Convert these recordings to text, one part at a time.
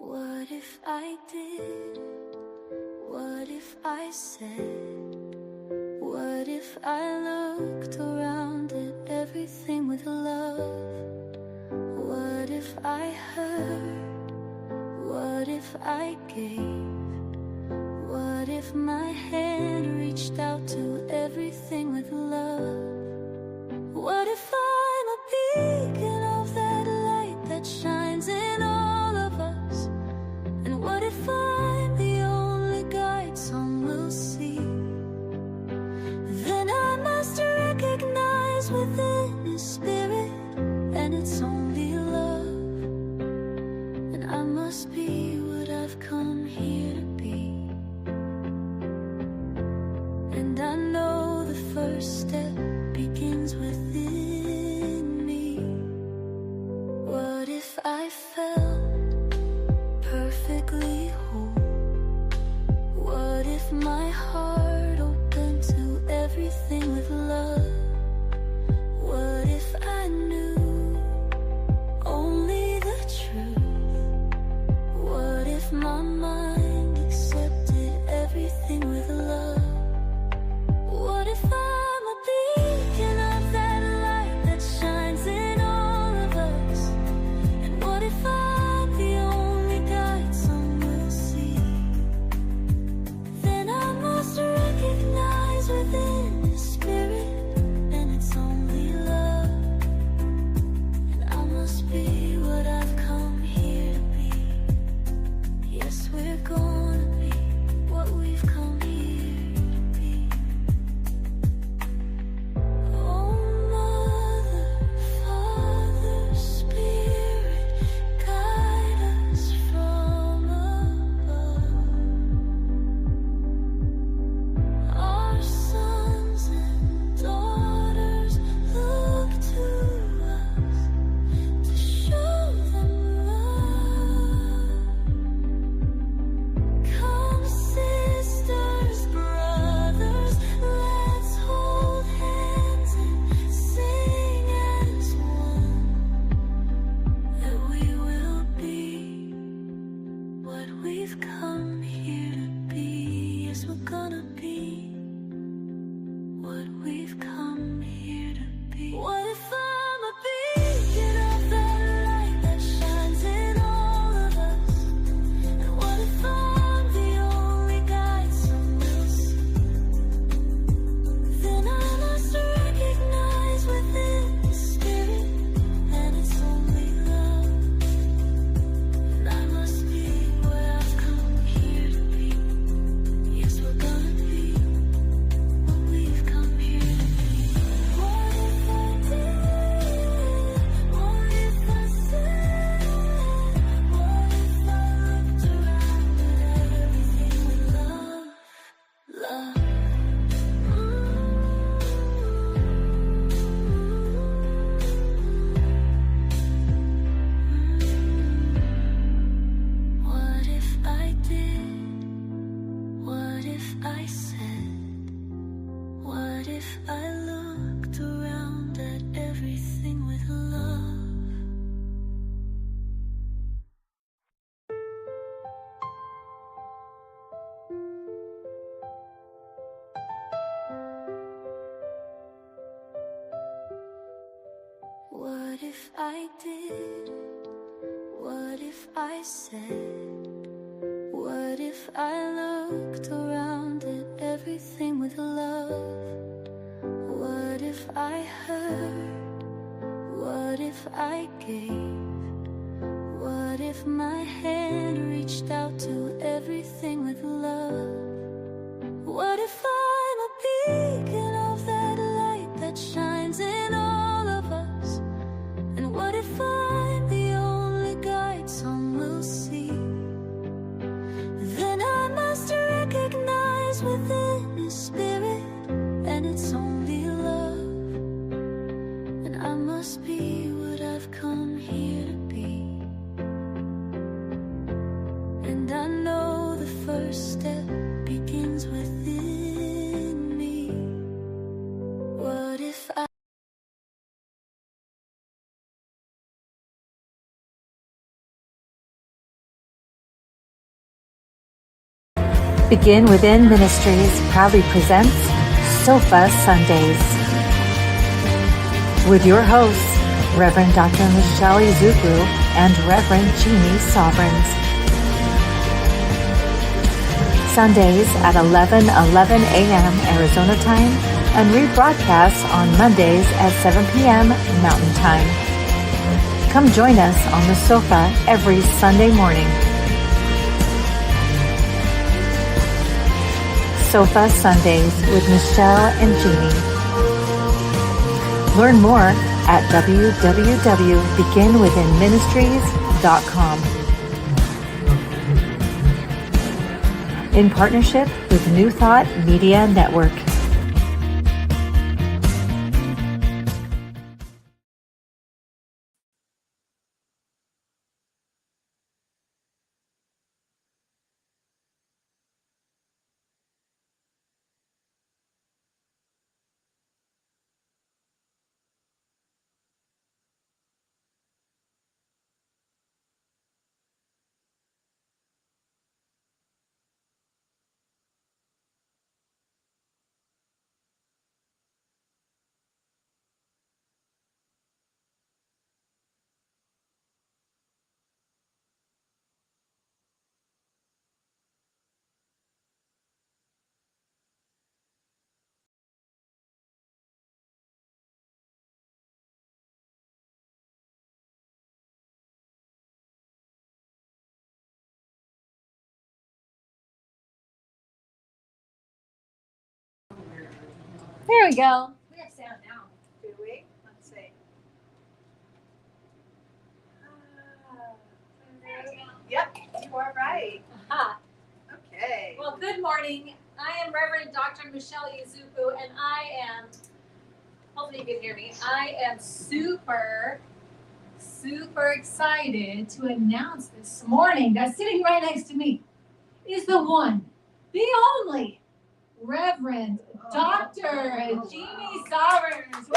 What if I did? What if I said? What if I looked around at everything with love? What if I heard? What if I gave? What if my hand reached out to everything with love? What if I'm a beacon of that light that shines in all of us? And what if I'm the only guide some will see? Then I must recognize within His Spirit, and it's only love. And I must be what I've come here to be. And I know the first step begins within me. What if I felt perfectly whole? What if my heart opened to everything with love? What if I knew only the truth? What if my mind accepted everything with love? What if I'm a beacon of that light that shines in all of us? And what if I'm the only guide some will see? Then I must recognize within His Spirit, and it's only love. And I must be what I've come here to be. Yes, we're gonna be what we've come here to be. Oh, Mother, Father, Spirit, guide us from above. Our sons and daughters look to us to show them love. Come, sisters, brothers, let's hold hands and sing as one, that we will be what we've come here to be. Yes, we're gonna be what we've come here to be. What if I'm a beacon of that light that shines in all of us? And what if I'm the only guide some will see? Then I must recognize within the Spirit, and it's only love. And I must be what I've come here to be. Yes, we're gonna be what we've come here to be. What if I did? What if I said? What if I looked around at everything with love? Love. What if I did? What if I said? What if I looked around at everything with love? What if I did? What if I said? What if I looked around at everything with love? What if I heard? What if I gave? What if my hand reached out to everything with love? What if I'm a beacon of that light that shines in all of us? And what if I'm the only guide some will see? Then I must recognize within His Spirit, and it's only love. And I must be what I've come here to be. And I know the first step begins within Begin Within Ministries proudly presents Sofa Sundays with your hosts, Reverend Dr. Michelle Izuku and Reverend Jeannie Soverns. Sundays at 11:11 a.m. Arizona time and rebroadcasts on Mondays at 7 p.m. Mountain Time. Come join us on the sofa every Sunday morning. Sofa Sundays with Michelle and Jeannie. Learn more at www.beginwithinministries.com. In partnership with New Thought Media Network. There we go. We have sound now. Do we? Let's see. Yep, you are right. Aha. Okay. Well, good morning. I am Reverend Dr. Michelle Izuku, and I am, hopefully you can hear me, I am super excited to announce this morning that sitting right next to me is the one, the only, Reverend Dr. Jeannie Soverns. Woo!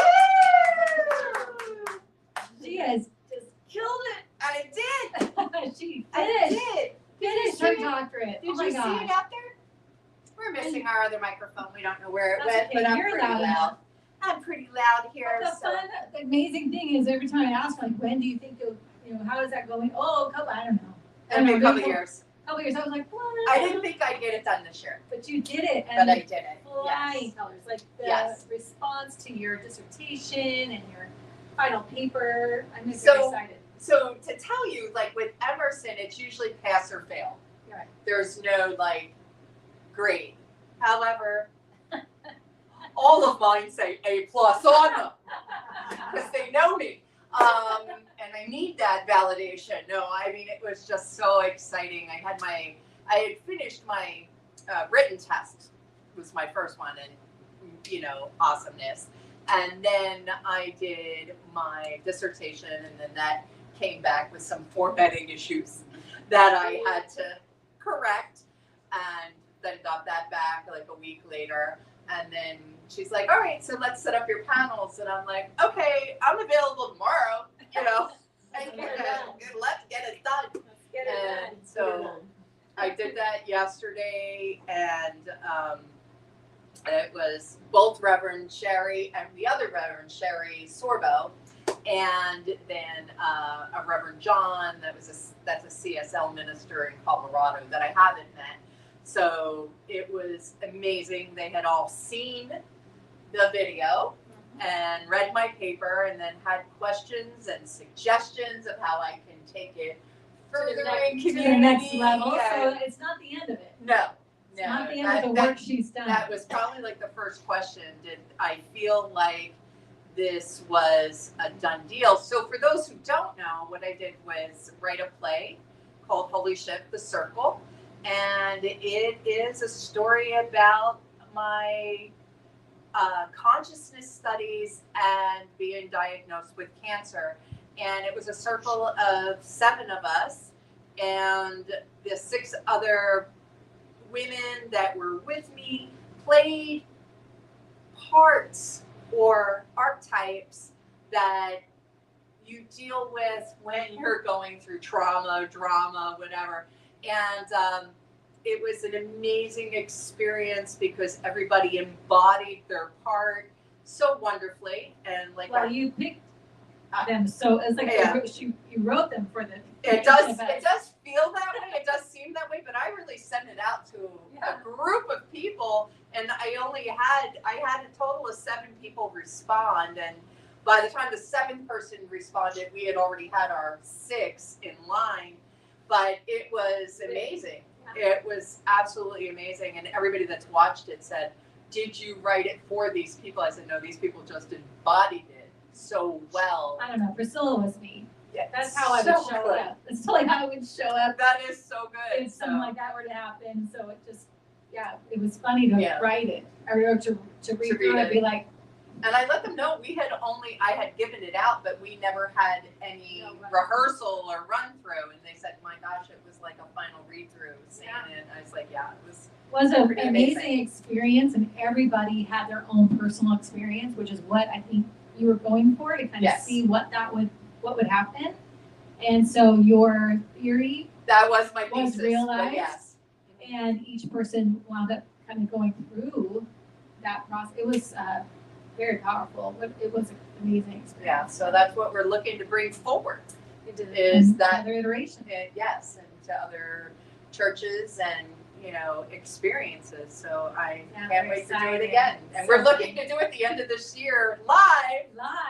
She has Just killed it. I did. she I finished her doctorate. Did Oh my you gosh. see it out there? We're missing our other microphone. We don't know where it That's went, okay. but I'm You're pretty loud loud. enough. I'm pretty loud here. But the amazing thing is every time I ask, like, when do you think you'll, how is that going? Oh, I don't know. It'll be a couple years. A couple years. I was like, well, I didn't think I'd get it done this year. But you did it. But I did it. Flying Yes. colors. Like the Yes. response to your dissertation and your final paper. I'm just So- very excited. So to tell you, like with Emerson, it's usually pass or fail. Right. There's no grade. However, all of mine say A+ on them because they know me, and I need that validation. No, I mean it was just so exciting. I had finished my written test. It was my first one, and awesomeness. And then I did my dissertation, and then that came back with some formatting issues that I had to correct, and then got that back like a week later. And then she's like, all right, so let's set up your panels. And I'm like, okay, I'm available tomorrow, let's get it done. Let's get it And done. so I did that yesterday, and it was both Reverend Sherry and the other Reverend Sherry Sorbo, and then a Reverend John that's a CSL minister in Colorado that I haven't met. So it was amazing. They had all seen the video and read my paper, and then had questions and suggestions of how I can take it further in to community. the next level. And So it's not the end of it. no, It's not the end of the work she's done. that was probably like the first question. Did I feel like this was a done deal? So for those who don't know, what I did was write a play called Holy Ship, The Circle. And it is a story about my consciousness studies and being diagnosed with cancer. And it was a circle of 7 of us, and the 6 other women that were with me played parts or archetypes that you deal with when you're going through trauma, drama, whatever. And it was an amazing experience because everybody embodied their part so wonderfully. And like, Well, you picked them, so it's like Yeah. you wrote them for the. it does feel that way. It does seem that way, but I really sent it out to Yeah. a group of people, and I had a total of 7 people respond, and by the time the 7th person responded, we had already had our 6 in line. But it was amazing. It was absolutely amazing, and everybody that's watched it said, "Did you write it for these people?" I said, "No, these people just embodied it so well." I don't know. Priscilla was me. Yeah, That's how I would show good. up. That's totally how I would show up That is so good. if something like that were to happen. So it just, it was funny to Yeah. write it or to read through it read and be like, And I let them know I had given it out, but we never had any rehearsal or run through. And they said, "My gosh, it was like a final read through seeing it." And I was like, "Yeah, it was an pretty amazing experience, and everybody had their own personal experience, which is what I think you were going for, to kind of Yes. see what would happen. And so your theory, That was my Was thesis. realized? But yes. and each person wound up kind of going through that process. It was very powerful. It was an amazing experience. Yeah, so that's what we're looking to bring forward. And Is that another iteration? yes, and to other churches and experiences. So I Yeah, can't very wait to do it exciting. again. And we're looking to do it the end of this year live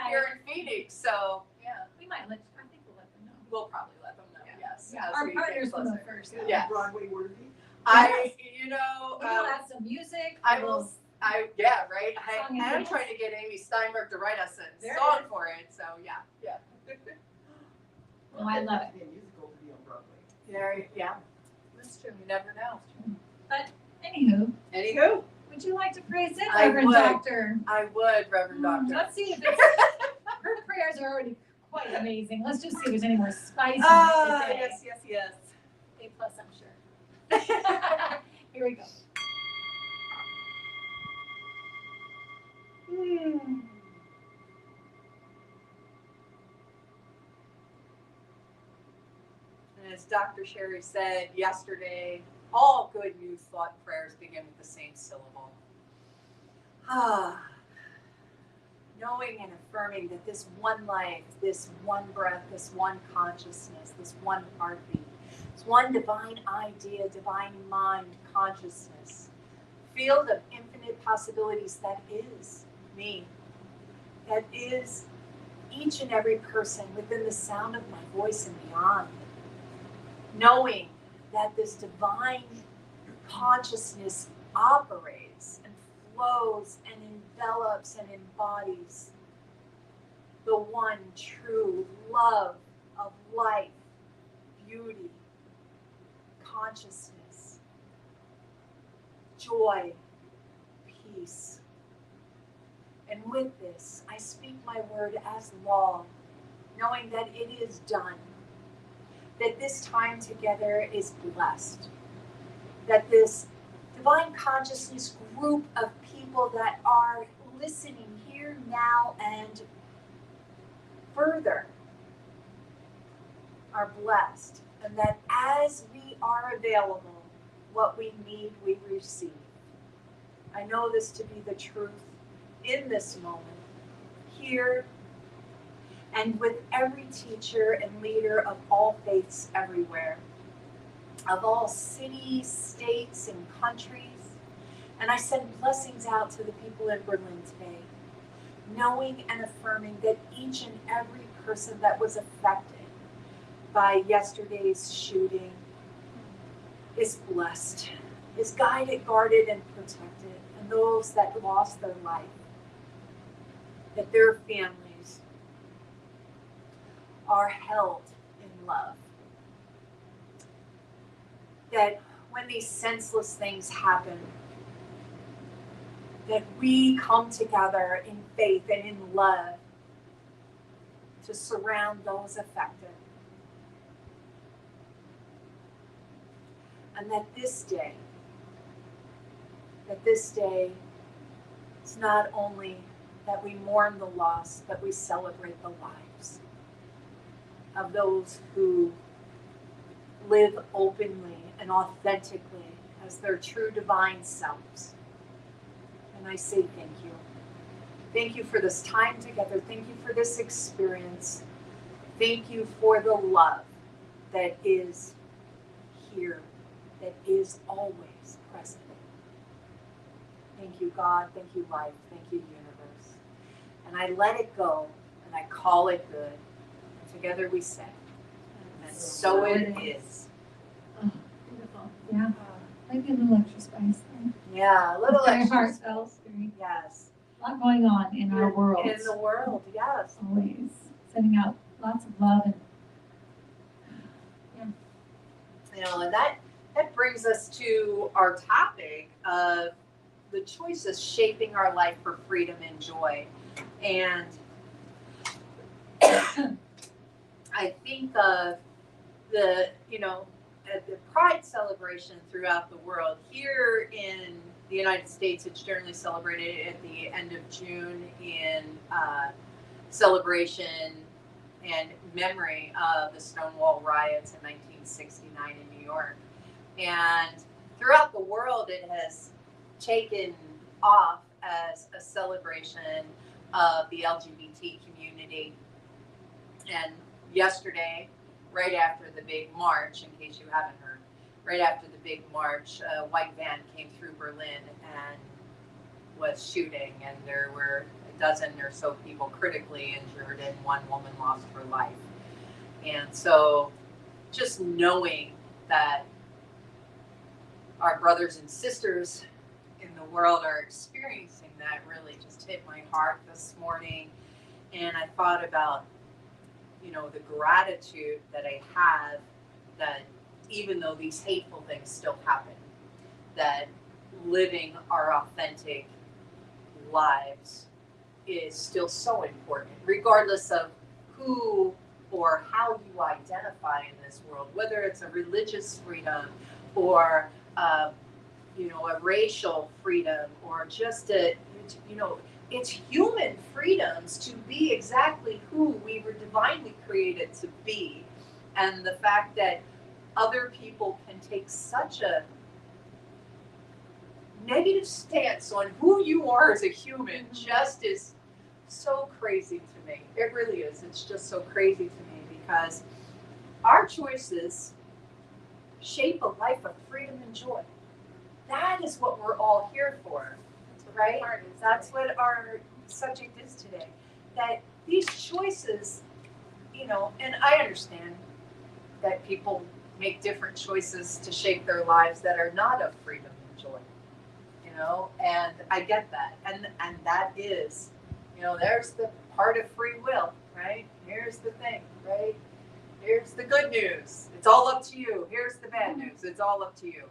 here in Phoenix. So yeah, We might I think we'll let them know. we'll probably let them know. Yes, Yeah, as our we get partners will know closer. first. Yeah. Broadway worthy. We'll add some music. I will. Right. Song and I am dance. trying to get Amy Steinberg to write us a There it song is. for it. So yeah. Oh, I love it. Be a musical to be on Broadway. Yeah. That's true. You never know. Anywho, Anywho, would you like to praise it, I Reverend would. Doctor? I would, Reverend Doctor. Let's see if it's, her prayers are already quite amazing. Let's just see if there's any more spice in it Ah, today. yes. A plus, I'm sure. Here we go. And as Dr. Sherry said yesterday, all good New Thought prayers begin with the same syllable. Knowing and affirming that this one life, this one breath, this one consciousness, this one heartbeat, this one divine idea, divine mind, consciousness, field of infinite possibilities that is me, that is each and every person within the sound of my voice and beyond. Knowing that this divine consciousness operates and flows and envelops and embodies the one true love of life, beauty, consciousness, joy, peace. And with this, I speak my word as law, knowing that it is done, that this time together is blessed, that this divine consciousness group of people that are listening here now and further are blessed, and that as we are available, what we need, we receive. I know this to be the truth in this moment, here, and with every teacher and leader of all faiths everywhere, of all cities, states, and countries. And I send blessings out to the people in Berlin today, knowing and affirming that each and every person that was affected by yesterday's shooting is blessed, is guided, guarded, and protected. And those that lost their life, that their families are held in love. That when these senseless things happen, that we come together in faith and in love to surround those affected. And that this day is not only that we mourn the loss, but we celebrate the lives of those who live openly and authentically as their true divine selves. And I say thank you. Thank you for this time together. Thank you for this experience. Thank you for the love that is here, that is always present. Thank you, God. Thank you, life. Thank you, universe. And I let it go, and I call it good. And together we say, and so it is. Oh, beautiful. Yeah. Maybe a little extra spice then. Yeah, a little Very extra. heartfelt. Very, Yes. a lot going on in our world. In the world, yes. Always sending out lots of love and You know, and that brings us to our topic of the choices shaping our life for freedom and joy. And I think of the Pride celebration throughout the world. Here in the United States, it's generally celebrated at the end of June in celebration and memory of the Stonewall riots in 1969 in New York. And throughout the world, it has taken off as a celebration of the LGBT community. And yesterday, right after the big march, in case you haven't heard, right after the big march, a white van came through Berlin and was shooting, and there were a dozen or so people critically injured, and one woman lost her life. And so just knowing that our brothers and sisters in the world are experiencing that really just hit my heart this morning. And I thought about, the gratitude that I have that even though these hateful things still happen, that living our authentic lives is still so important, regardless of who or how you identify in this world, whether it's a religious freedom or a racial freedom or just it's human freedoms to be exactly who we were divinely created to be. And the fact that other people can take such a negative stance on who you are as a human just is so crazy to me. It really is. It's just so crazy to me because our choices shape a life of freedom and joy. That is what we're all here for, right? That's what our subject is today. That these choices, and I understand that people make different choices to shape their lives that are not of freedom and joy, and I get that. And that is, there's the part of free will, right? Here's the thing, right? Here's the good news. It's all up to you. Here's the bad news. It's all up to you,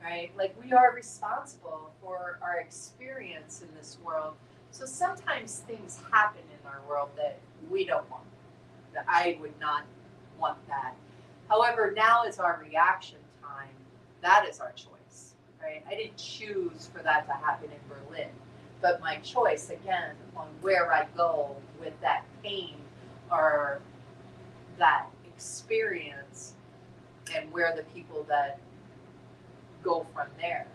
right? Like we are responsible for our experience in this world. So sometimes things happen in our world that we don't want. That I would not want that. However, now is our reaction time. That is our choice, right? I didn't choose for that to happen in Berlin, but my choice, again, on where I go with that pain or that experience and where the people that go from there,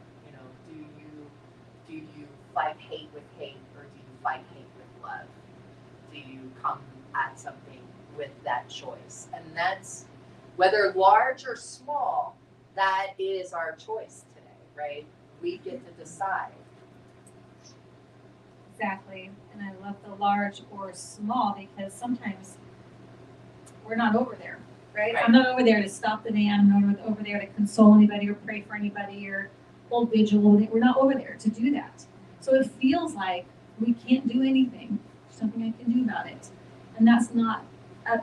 do you fight hate with hate or do you fight hate with love? Do you come at something with that choice? And that's, whether large or small, that is our choice today, right? We get to decide. Exactly. And I love the large or small because sometimes we're not over there, right? I'm not over there to stop the van. I'm not over there to console anybody or pray for anybody or hold vigil. We're not over there to do that. So it feels like we can't do anything. There's nothing I can do about it. And that's not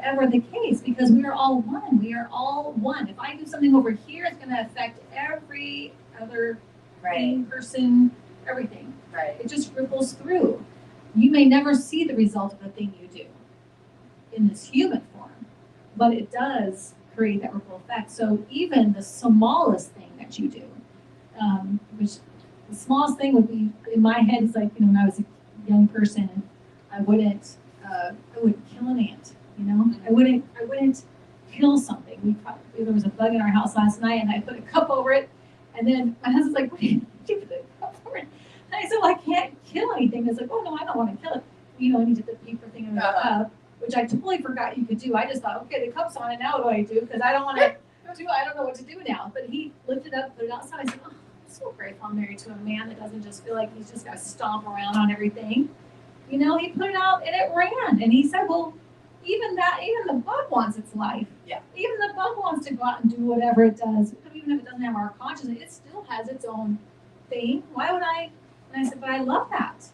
ever the case because we are all one. We are all one. If I do something over here, it's going to affect every other thing, person, everything. Right. It just ripples through. You may never see the result of the thing you do in this human form, but it does create that ripple effect. So even the smallest thing that you do, which the smallest thing would be in my head is like, when I was a young person, I wouldn't kill an ant. I wouldn't kill something. There was a bug in our house last night, and I put a cup over it, And then my husband's like, what did you put the cup for? And I said, well, I can't kill anything. He's like, oh no, I don't want to kill it. You know, and he did the paper thing in the cup, which I totally forgot you could do. I just thought, okay, the cup's on it, now what do I do? Because I don't want to I don't know what to do now. But he lifted up, put it outside. I said, oh, I'm so grateful I'm married to a man that doesn't just feel like he's just got to stomp around on everything. You know, he put it out and it ran. And he said, well, even the bug wants its life. Yeah. Even the bug wants to go out and do whatever it does. Even if it doesn't have our consciousness, it still has its own thing. Why would I? And I said, but I love that.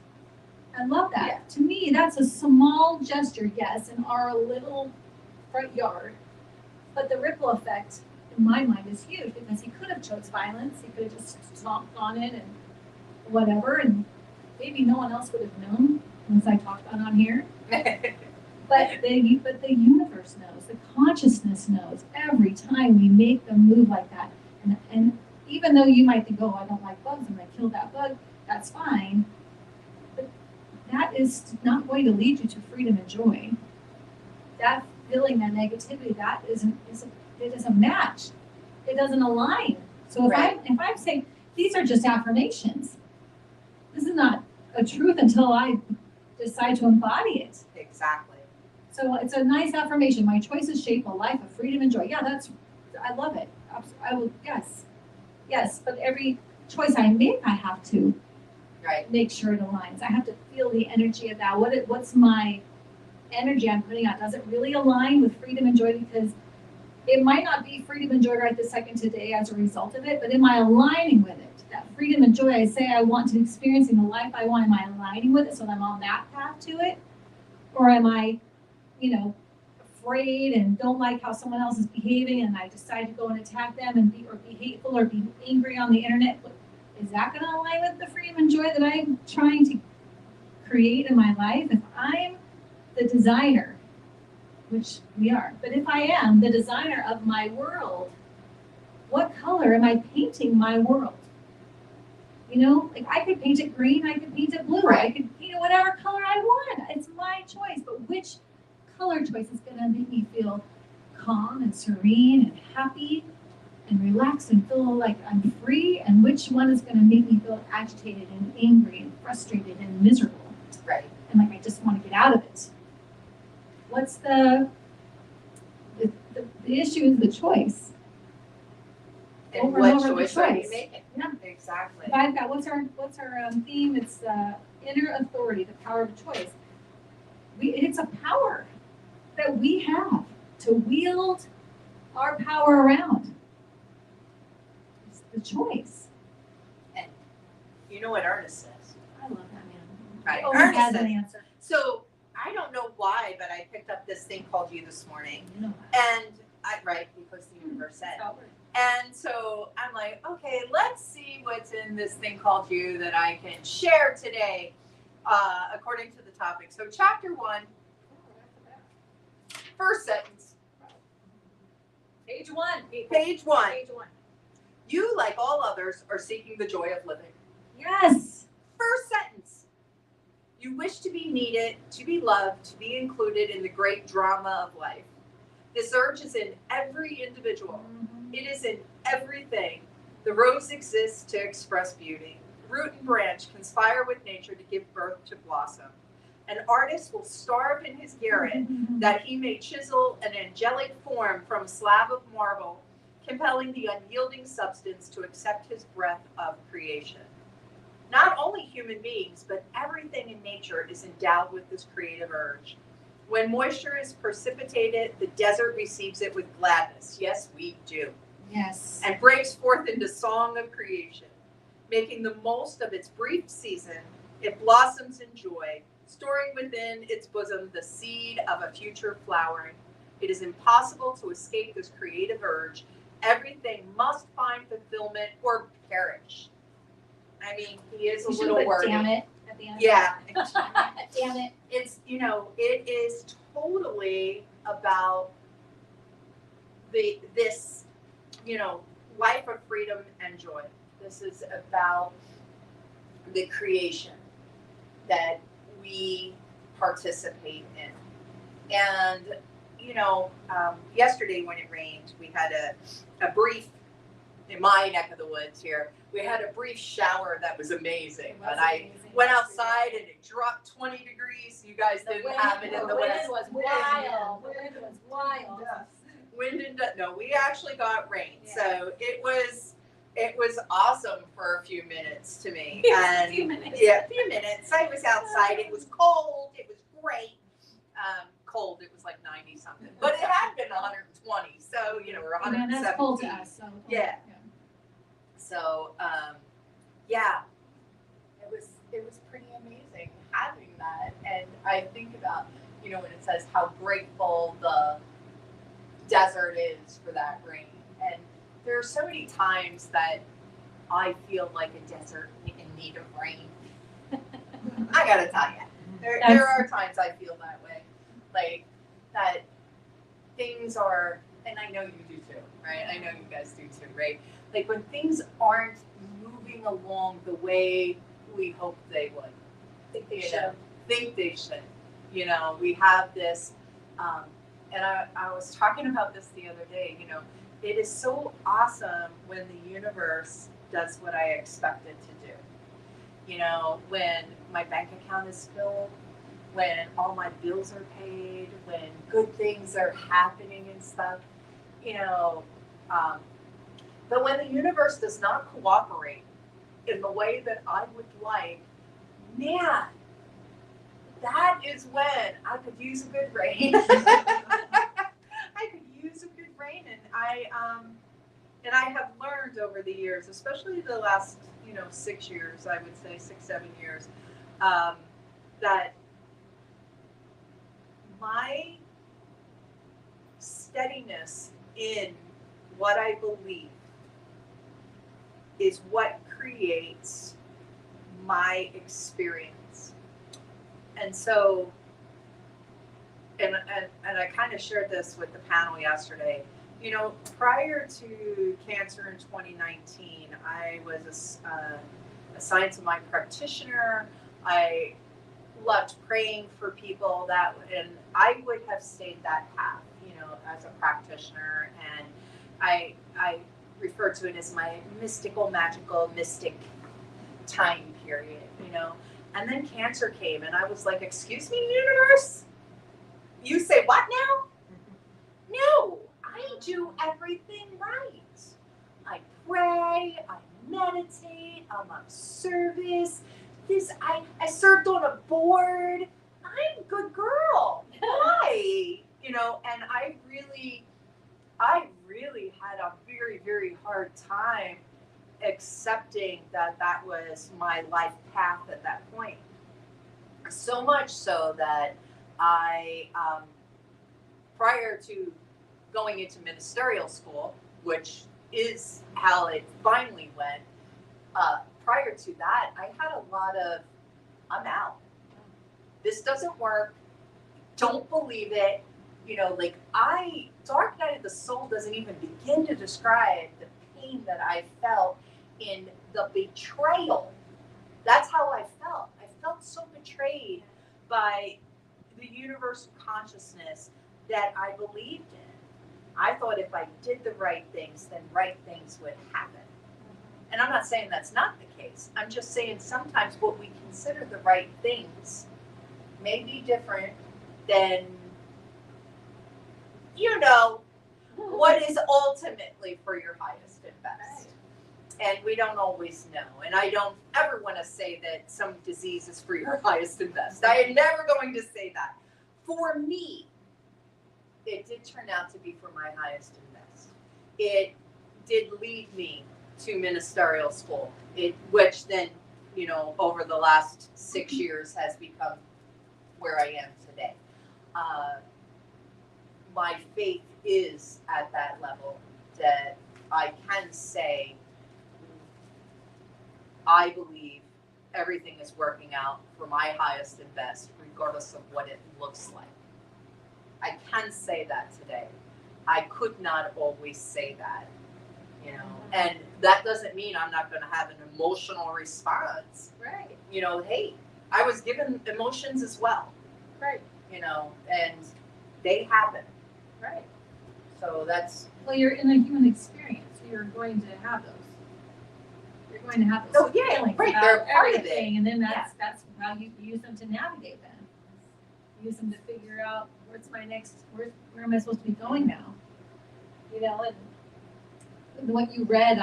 I love that. Yeah. To me, that's a small gesture, yes, in our little front yard. But the ripple effect, in my mind, is huge because he could have chose violence. He could have just stomped on it and whatever, and maybe no one else would have known once I talked about it on here. But the universe knows, the consciousness knows every time we make them move like that. And even though you might think, oh, I don't like bugs, I'm going to kill that bug, that's fine. But that is not going to lead you to freedom and joy. That feeling, that negativity, it doesn't match. It doesn't align. So if I'm saying, these are just affirmations, this is not a truth until I decide to embody it. Exactly. So it's a nice affirmation. My choices shape a life of freedom and joy. Yeah, I love it. I will, yes. But every choice I make, I have to make sure it aligns. I have to feel the energy of that. What's my energy I'm putting out? Does it really align with freedom and joy? Because it might not be freedom and joy right this second today as a result of it, but am I aligning with it? That freedom and joy I say I want to experiencing the life I want, am I aligning with it so that I'm on that path to it? Or am I, afraid and don't like how someone else is behaving and I decide to go and attack them and be hateful or be angry on the internet? Is that going to align with the freedom and joy that I'm trying to create in my life? If I'm the designer, which we are, but if I am the designer of my world, what color am I painting my world? Like I could paint it green, I could paint it blue, I could, whatever color I want. It's my choice. But which color choice is going to make me feel calm and serene and happy and relaxed and feel like I'm free? And which one is going to make me feel agitated and angry and frustrated and miserable? Right. And like I just want to get out of it. What's the issue is the choice. And Over what and over choice the are you choice. making? Yeah. Exactly. If I've got what's our theme? It's inner authority, the power of choice. It's a power that we have to wield our power around. It's the choice. And you know what Ernest says? I love that man. Right. He always Ernest has says, an answer. So I don't know why, but I picked up this thing called You this morning. And because the universe said. And so I'm like, okay, let's see what's in this thing called You that I can share today, according to the topic. So chapter 1, first sentence. Page 1. Page 1. You, like all others, are seeking the joy of living. Yes. First sentence. You wish to be needed, to be loved, to be included in the great drama of life. This urge is in every individual. Mm-hmm. It is in everything. The rose exists to express beauty. Root and branch conspire with nature to give birth to blossom. An artist will starve in his garret that he may chisel an angelic form from a slab of marble, compelling the unyielding substance to accept his breath of creation. Not only human beings, but everything in nature is endowed with this creative urge. When moisture is precipitated, the desert receives it with gladness. Yes, we do. Yes. And breaks forth into song of creation. Making the most of its brief season, it blossoms in joy, storing within its bosom the seed of a future flowering. It is impossible to escape this creative urge. Everything must find fulfillment or perish. I mean, he is a little wordy. Damn it. At the end. Yeah. Damn it. It's, it is totally about this, life of freedom and joy. This is about the creation that we participate in. And, yesterday when it rained, we had a brief in my neck of the woods here, we had a brief shower that was amazing. It was And I amazing. went outside and it dropped 20 degrees. You guys didn't have it in the wind west. was wild. The wind was wild. Wind and no, we actually got rain. Yeah. So it was awesome for a few minutes to me. A few minutes. Yeah, a few minutes. I was outside. It was cold. It was great. Cold. It was like 90 something, but it had been 120. So or 117. That's cold to us. So, Yeah. So yeah, it was pretty amazing having that. And I think about when it says how grateful the desert is for that rain. And there are so many times that I feel like a desert in need of rain. I gotta tell you, there are times I feel that way, like that things are, and I know you do too, right? I know you guys do too, right? Like when things aren't moving along the way we hope they would. Think they should. Think they should. We have this, and I was talking about this the other day, it is so awesome when the universe does what I expect it to do. When my bank account is filled, when all my bills are paid, when good things are happening and stuff, but when the universe does not cooperate in the way that I would like, man, that is when I could use a good rain. I could use a good rain, and I have learned over the years, especially the last 6 years, I would say 6-7 years, that my steadiness in what I believe is what creates my experience. And so, and I kind of shared this with the panel yesterday. Prior to cancer in 2019, I was assigned to my practitioner. I loved praying for people and I would have stayed that path, as a practitioner. And I refer to it as my mystical, magical, mystic time period, And then cancer came, and I was like, excuse me, universe? You say what now? No, I do everything right. I pray, I meditate, I'm of service. I served on a board. I'm a good girl. Why? And I really had a very, very hard time accepting that was my life path at that point. So much so that I, prior to going into ministerial school, which is how it finally went, prior to that, I had a lot of, I'm out. This doesn't work. Don't believe it. Dark night of the soul doesn't even begin to describe the pain that I felt in the betrayal. That's how I felt. I felt so betrayed by the universal consciousness that I believed in. I thought if I did the right things, then right things would happen. And I'm not saying that's not the case. I'm just saying sometimes what we consider the right things may be different than, what is ultimately for your highest and best. And we don't always know. And I don't ever want to say that some disease is for your highest and best. I am never going to say that. For me, it did turn out to be for my highest and best. It did lead me to ministerial school, which then, over the last 6 years has become where I am today. My faith is at that level that I can say I believe everything is working out for my highest and best, regardless of what it looks like. I can say that today. I could not always say that, and that doesn't mean I'm not going to have an emotional response. Right. Hey, I was given emotions as well. Right. And they happen. Right. So that's. Well, you're in a human experience, So you're going to have those. You're going to have those Oh, yeah, feelings right, about they're a part of everything, and then that's how you use them to navigate them. Use them to figure out where am I supposed to be going now? You know, and what you read,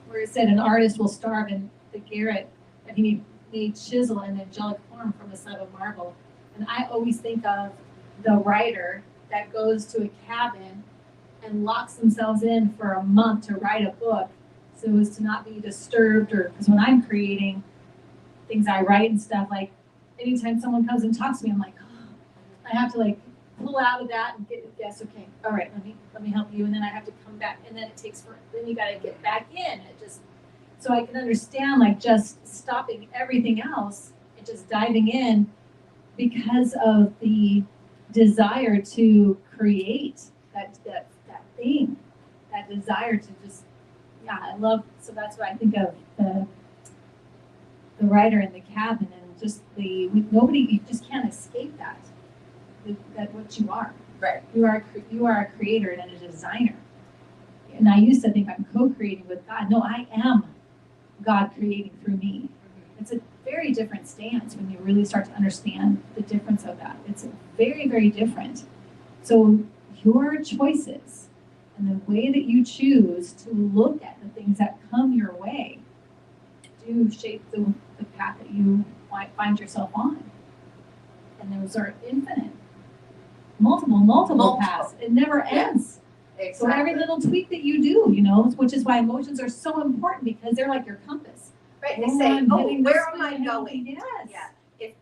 where it said an artist will starve in the garret, and he made chisel in angelic form from a son of marble. And I always think of the writer that goes to a cabin and locks themselves in for a month to write a book so as to not be disturbed, or because when I'm creating things I write and stuff, like anytime someone comes and talks to me, I'm like, oh, I have to like pull out of that and get, yes, okay, all right, let me help you, and then I have to come back, and then it takes then you got to get back in. It just, so I can understand like just stopping everything else and just diving in because of the desire to create that thing, that desire to just, yeah, I love, so that's what I think of the writer in the cabin, and just you just can't escape that what you are. Right. You are a creator and a designer. And I used to think I'm co-creating with God. No, I am God creating through me. It's a very different stance when you really start to understand the difference of that. It's very, very different. So your choices and the way that you choose to look at the things that come your way do shape the path that you might find yourself on. And those are infinite. Multiple paths. It never ends. Exactly. So every little tweak that you do, which is why emotions are so important, because they're like your compass. Right. They say, where am I going? Yes. Yeah. If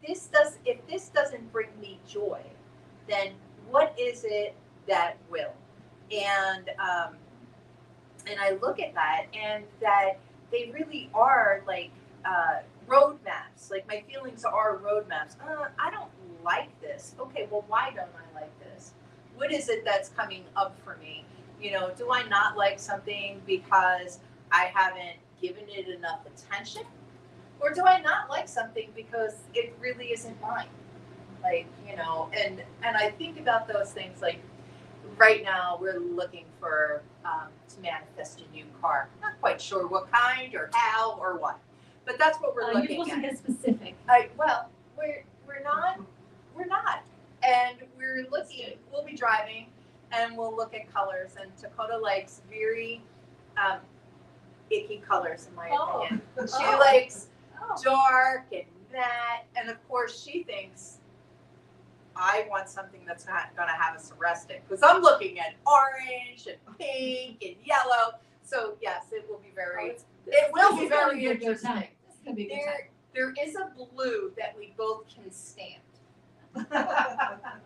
this doesn't bring me joy, then what is it that will? And I look at that, and that they really are like roadmaps. Like my feelings are roadmaps. I don't like this. Okay, well, why don't I like this? What is it that's coming up for me? Do I not like something because I haven't given it enough attention? Or do I not like something because it really isn't mine? Like, and I think about those things, like right now we're looking for to manifest a new car. Not quite sure what kind or how or what, but that's what we're looking you're supposed at. to get specific. Well, we're not, and we're looking. We'll be driving, and we'll look at colors. And Dakota likes very icky colors, in my opinion. She likes dark and that, and of course she thinks I want something that's not going to have us arrested, because I'm looking at orange and pink and yellow. So yes, it will be very interesting. There is a blue that we both can stand.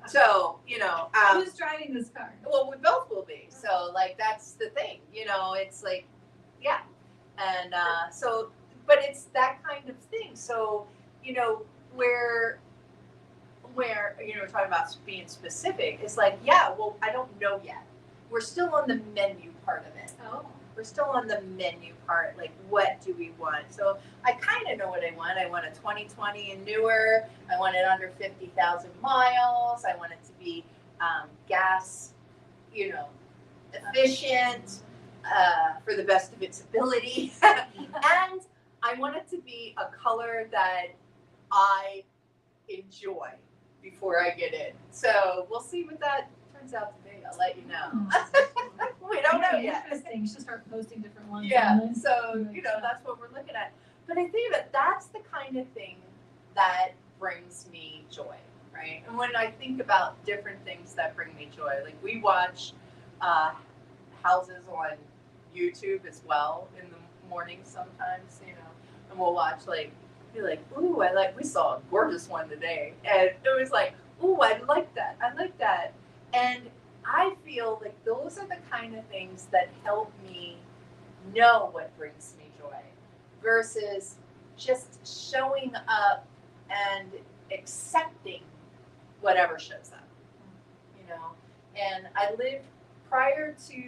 So, who's driving this car? Well, we both will be. So, like, that's the thing. It's like, yeah, and so, but it's that kind of thing. So, where talking about being specific, it's like, yeah, well, I don't know yet. We're still on the menu part of it. Oh. We're still on the menu part, like what do we want? So I kind of know what I want. I want a 2020 and newer. I want it under 50,000 miles. I want it to be gas, efficient for the best of its ability. And I want it to be a color that I enjoy before I get in. So we'll see what that turns out to be. I'll let you know. We don't know yet. Interesting. You should start posting different ones. Yeah. So, that's what we're looking at. But I think that's the kind of thing that brings me joy, right? And when I think about different things that bring me joy, like we watch houses on YouTube as well in the morning sometimes, and we'll watch be like, ooh, we saw a gorgeous one today. And it was like, ooh, I like that. And I feel like those are the kind of things that help me know what brings me joy versus just showing up and accepting whatever shows up, And I lived prior to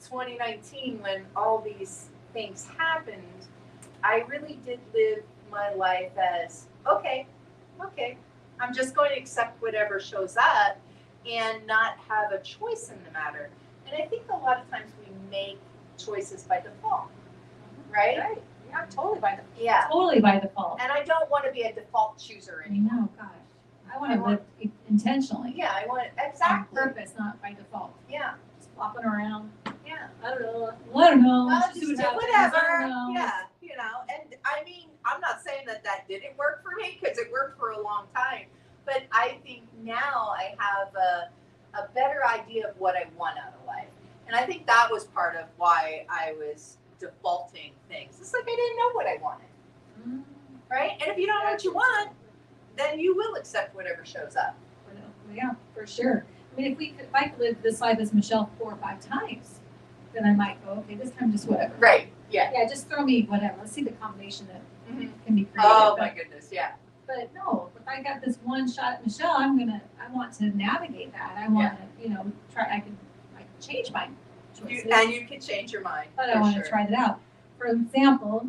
2019 when all these things happened. I really did live my life as, okay, I'm just going to accept whatever shows up and not have a choice in the matter. And I think a lot of times we make choices by default, right? Right. Yeah, totally by default. Yeah. Totally by default. And I don't want to be a default chooser I anymore. know, gosh. I want to live intentionally. Yeah, I want On exactly. purpose, not by default. Yeah, Just flopping around. yeah. I don't know. I don't know. Well, Let's just see what do happens. whatever. I don't know. Yeah, and I mean, I'm not saying that didn't work for me because it worked for a long time, but I think now I have a better idea of what I want out of life, and I think that was part of why I was defaulting things. It's like I didn't know what I wanted, Mm. right? And if you don't know what you want, then you will accept whatever shows up. Yeah, for sure. I mean, if I could live this life as Michelle 4 or 5 times, then I might go, okay, this time just whatever. Right. Yeah. Yeah, just throw me whatever. Let's see the combination that Mhm. can be created. Oh but, my goodness. Yeah. But no, if I got this one shot at Michelle, I want to navigate that. I want to, try. I can change my choices. And you can change your mind. But I for want sure. to try that out. For example,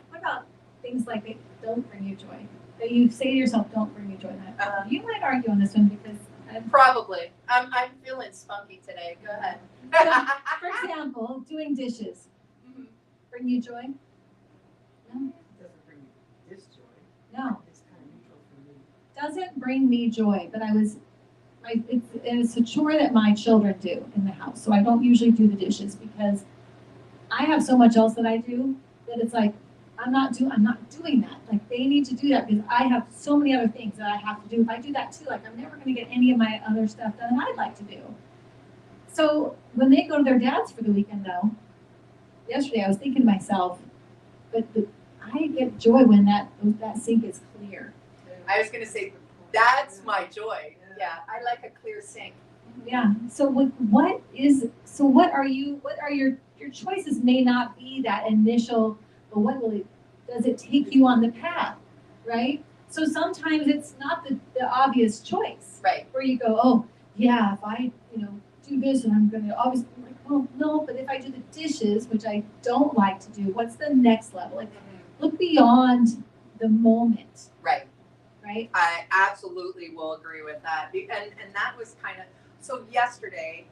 what about things like that don't bring you joy? That you say to yourself, don't bring you joy. You might argue on this one because, Probably. I'm feeling spunky today. Go ahead. for example, doing dishes Mhm. bring you joy? No, Doesn't bring me this joy. no, It's kind of neutral for me. doesn't bring me joy. But it's a chore that my children do in the house, so I don't usually do the dishes because I have so much else that I do that it's like I'm not doing that. Like they need to do that because I have so many other things that I have to do. If I do that too, like I'm never going to get any of my other stuff done that I'd like to do. So when they go to their dad's for the weekend, though, yesterday I was thinking to myself, I get joy when that sink is clear. I was going to say, that's my joy. Yeah, I like a clear sink. Yeah. So what are your choices may not be that initial, but what does it take you on the path, right? So sometimes it's not the obvious choice. Right. Where you go, oh yeah, if I do this and I'm gonna always be like, well no, but if I do the dishes, which I don't like to do, what's the next level? Like look beyond the moment, Right. right? I absolutely will agree with that. And that was kind of, so yesterday,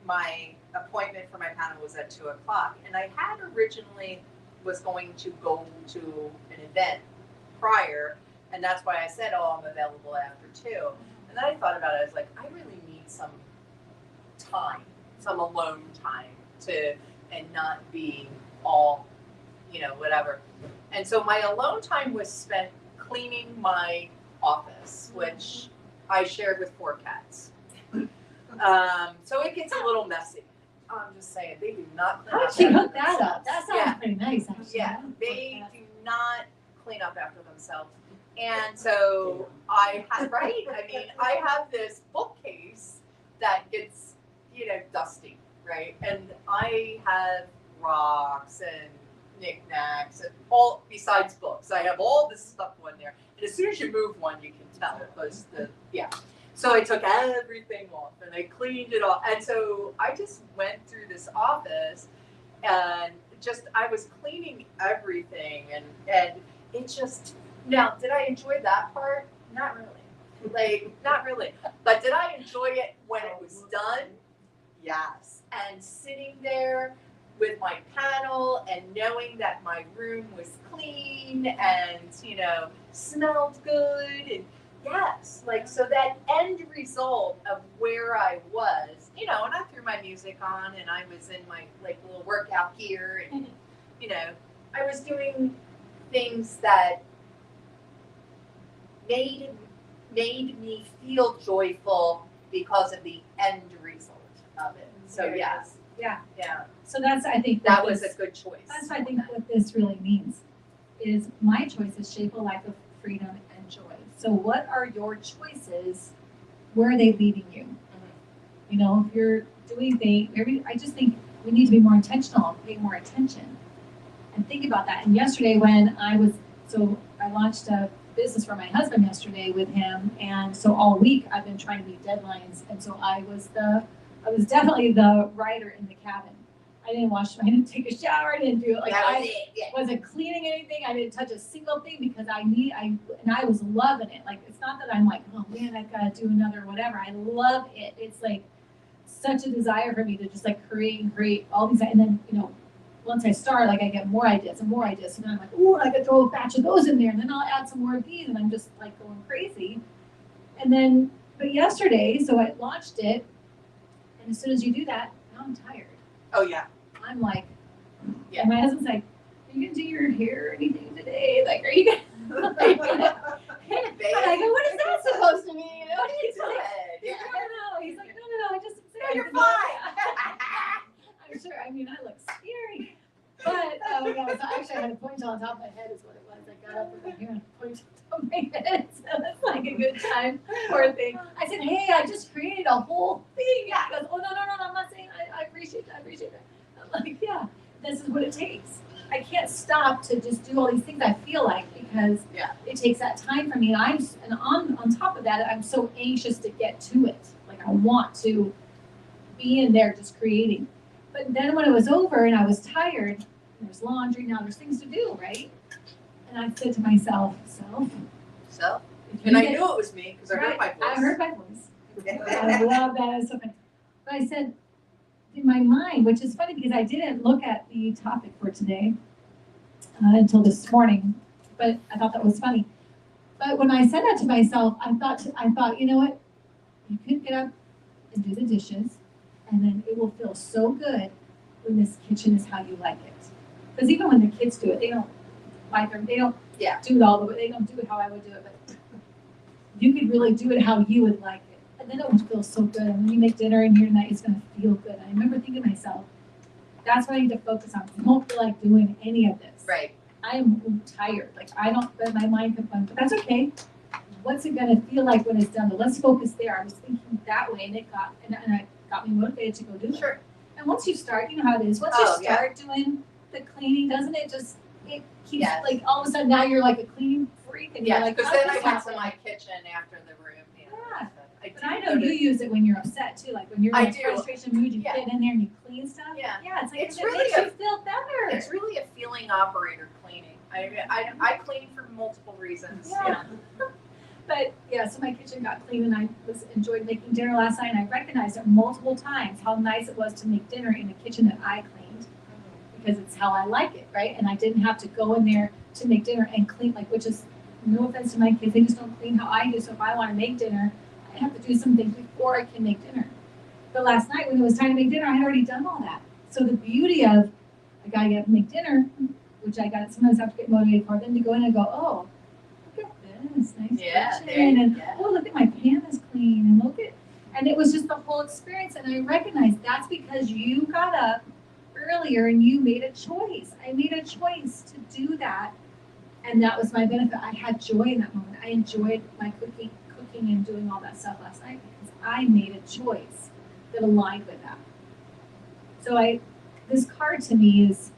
my appointment for my panel was at 2:00, and I had originally was going to go to an event prior, and that's why I said, oh, I'm available after 2. And then I thought about it, I was like, I really need some time, some alone time and not be all, whatever. And so my alone time was spent cleaning my office, which I shared with 4 cats. So it gets a little messy. I'm just saying, they do not clean How up did she after hook that up? themselves. That sounds Yeah. pretty nice, actually. Yeah, they do not clean up after themselves. And so I have, right? I mean, I have this bookcase that gets, dusty, right? And I have rocks and knickknacks and all, besides books. I have all this stuff on there. And as soon as you move one, you can tell because So I took everything off and I cleaned it all. And so I just went through this office and I was cleaning everything and it just, now, did I enjoy that part? Not really. Not really. But did I enjoy it when it was done? Yes. And sitting there with my panel and knowing that my room was clean and, smelled good and yes, so that end result of where I was, and I threw my music on and I was in my little workout gear and, I was doing things that made me feel joyful because of the end result of it. So yes. Yeah. Yeah. So that's, I think, That was a good choice. That's, I think, what this really means is my choices shape a life of freedom and joy. So what are your choices? Where are they leading you? If you're doing things, I just think we need to be more intentional and pay more attention and think about that. And yesterday when I launched a business for my husband yesterday with him. And so all week I've been trying to meet deadlines. And so I was definitely the writer in the cabin. I didn't take a shower. I didn't do it. Wasn't cleaning anything. I didn't touch a single thing because I was loving it. It's not that I'm like, oh man, I've got to do another whatever. I love it. It's such a desire for me to just like create all these, and then, once I start, like I get more ideas and more ideas. So then I'm like, ooh, I could throw a batch of those in there, and then I'll add some more of these, and I'm just like going crazy. And then, but yesterday, so I launched it, and as soon as you do that, now I'm tired. Oh yeah. I'm like, Yeah. and my husband's like, are you gonna do your hair or anything today? Like, are you gonna? Babe. And I go, what is that supposed to mean? What are you He's like, doing? I don't know. He's like, no, I just. No, you're fine. I'm sure. I mean, I look scary. But, yeah, so actually I had a ponytail on top of my head is what it was. I got up with my hair and a ponytail on my head. So that's like a good time for a thing. I said, hey, I just created a whole thing. He goes, oh, no, I'm not saying I appreciate that. I'm like, yeah, this is what it takes. I can't stop to just do all these things I feel like because it takes that time for me. And on top of that, I'm so anxious to get to it. Like I want to be in there just creating. But then when it was over and I was tired, there's laundry, now there's things to do, right? And I said to myself, So? And I knew it was me because I heard my voice. I heard my voice. I love that. It's so funny. But I said, in my mind, which is funny because I didn't look at the topic for today until this morning, but I thought that was funny. But when I said that to myself, I thought, you know what? You could get up and do the dishes, and then it will feel so good when this kitchen is how you like it. Because even when the kids do it, they don't do it all the way. They don't do it how I would do it, but you could really do it how you would like it. And then it would feel so good. And when you make dinner in here tonight, it's going to feel good. I remember thinking to myself, that's what I need to focus on. I don't feel like doing any of this. Right. I am tired. Like but my mind can fun, but that's okay. What's it going to feel like when it's done? But let's focus there. I was thinking that way, and it got me motivated to go do it. Sure. And once you start, you know how it is. Once you start doing the cleaning, doesn't it just, it keeps like all of a sudden now you're like a clean freak. And you're like, because then I went to my kitchen after the room. Yeah. But I know you use it when you're upset too, like when you're in a frustration mood, you get in there and you clean stuff. Yeah. Yeah, it's like It's it really makes you feel better. It's really a feeling operator cleaning. I clean for multiple reasons. Yeah. But yeah, so my kitchen got clean and I enjoyed making dinner last night, and I recognized it multiple times how nice it was to make dinner in a kitchen that I cleaned because it's how I like it, right? And I didn't have to go in there to make dinner and clean, which is no offense to my kids, they just don't clean how I do. So if I want to make dinner, I have to do some things before I can make dinner. But last night when it was time to make dinner, I had already done all that. So the beauty of I gotta get up and make dinner, which I got sometimes have to get motivated for, then to go in and go, oh, look at this nice kitchen, and oh, look at my pan is clean, and it was just the whole experience. And I recognized that's because you got up earlier and you made a choice. I made a choice to do that, and that was my benefit. I had joy in that moment. I enjoyed my cooking and doing all that stuff last night because I made a choice that aligned with that. So this card to me is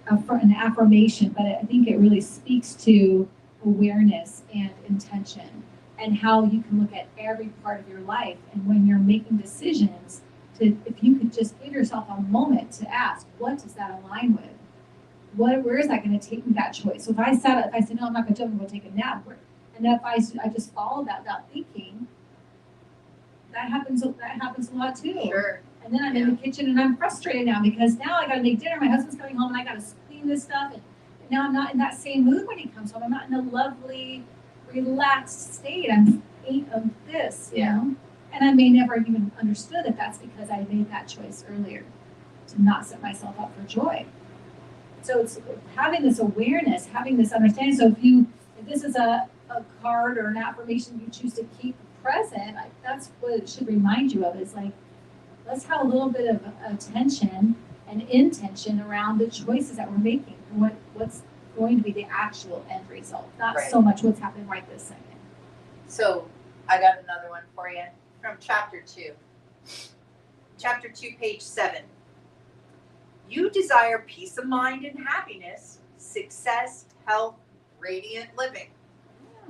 an affirmation, but I think it really speaks to awareness and intention and how you can look at every part of your life. And when you're making decisions, if you could just give yourself a moment to ask, what does that align with? Where is that going to take me, that choice? So if I said, no, I'm not going to jump, I'm going to take a nap. And if I just follow that without thinking, that happens a lot too. Sure. And then I'm in the kitchen and I'm frustrated now because now I got to make dinner. My husband's coming home and I got to clean this stuff. And now I'm not in that same mood when he comes home. I'm not in a lovely, relaxed state. I'm of this, you know? And I may never have even understood that that's because I made that choice earlier to not set myself up for joy. So it's having this awareness, having this understanding. So if this is a card or an affirmation you choose to keep present, that's what it should remind you of, is like, let's have a little bit of attention and intention around the choices that we're making and what's going to be the actual end result, not so much what's happening right this second. So I got another one for you from chapter 2. Chapter 2, page 7. You desire peace of mind and happiness, success, health, radiant living.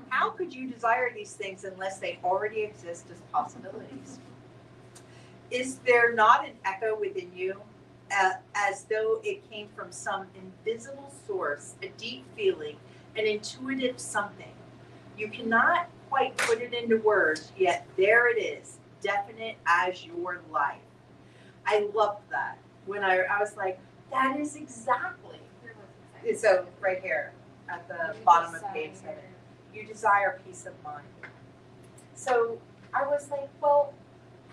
How could you desire these things unless they already exist as possibilities? Is there not an echo within you, as though it came from some invisible source, a deep feeling, an intuitive something? You cannot quite put it into words, yet there it is, definite as your life. I loved that. When I was like, that is exactly. So right here at the bottom of page 7, you desire peace of mind. So I was like, well,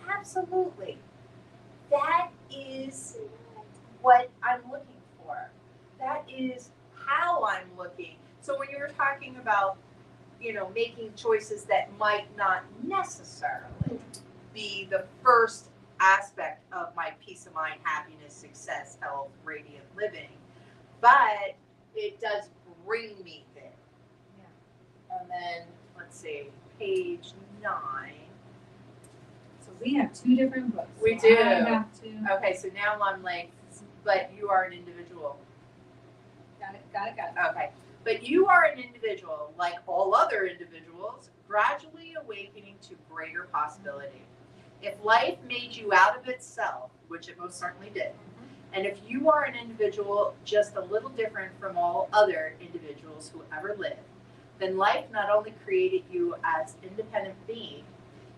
absolutely. That is what I'm looking for. That is how I'm looking. So when you were talking about, making choices that might not necessarily be the first aspect of my peace of mind, happiness, success, health, radiant living, but it does bring me there. Yeah. And then, let's see, page 9. So we have 2 different books. We So do. I have to. Okay, so now I'm like, but you are an individual. Got it. Okay, but you are an individual, like all other individuals, gradually awakening to greater possibility. If life made you out of itself, which it most certainly did, and if you are an individual just a little different from all other individuals who ever lived, then life not only created you as independent being,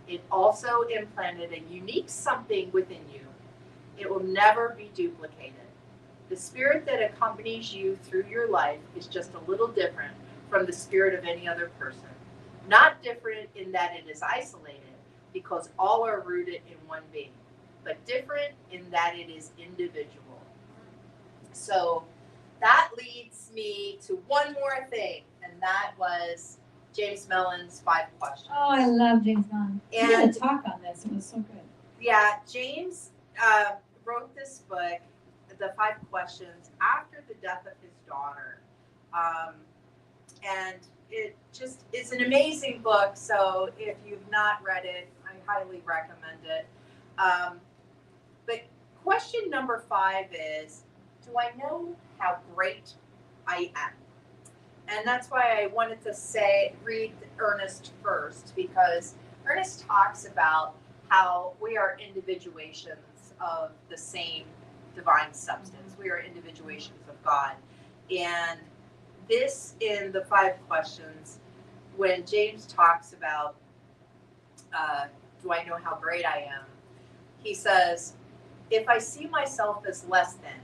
it also implanted a unique something within you. It will never be duplicated. The spirit that accompanies you through your life is just a little different from the spirit of any other person. Not different in that it is isolated, because all are rooted in one being, but different in that it is individual. So that leads me to one more thing, and that was James Mellon's 5 questions. Oh, I love James Bond. And- We had a talk on this. It was so good. Yeah, James wrote this book, The 5 Questions, after the death of his daughter. And it just is an amazing book, so if you've not read it, I highly recommend it. But question number 5 is, do I know how great I am? And that's why I wanted to read Ernest first, because Ernest talks about how we are individuations of the same divine substance. We are individuations of God. And this, in the 5 questions, when James talks about, do I know how great I am? He says, if I see myself as less than,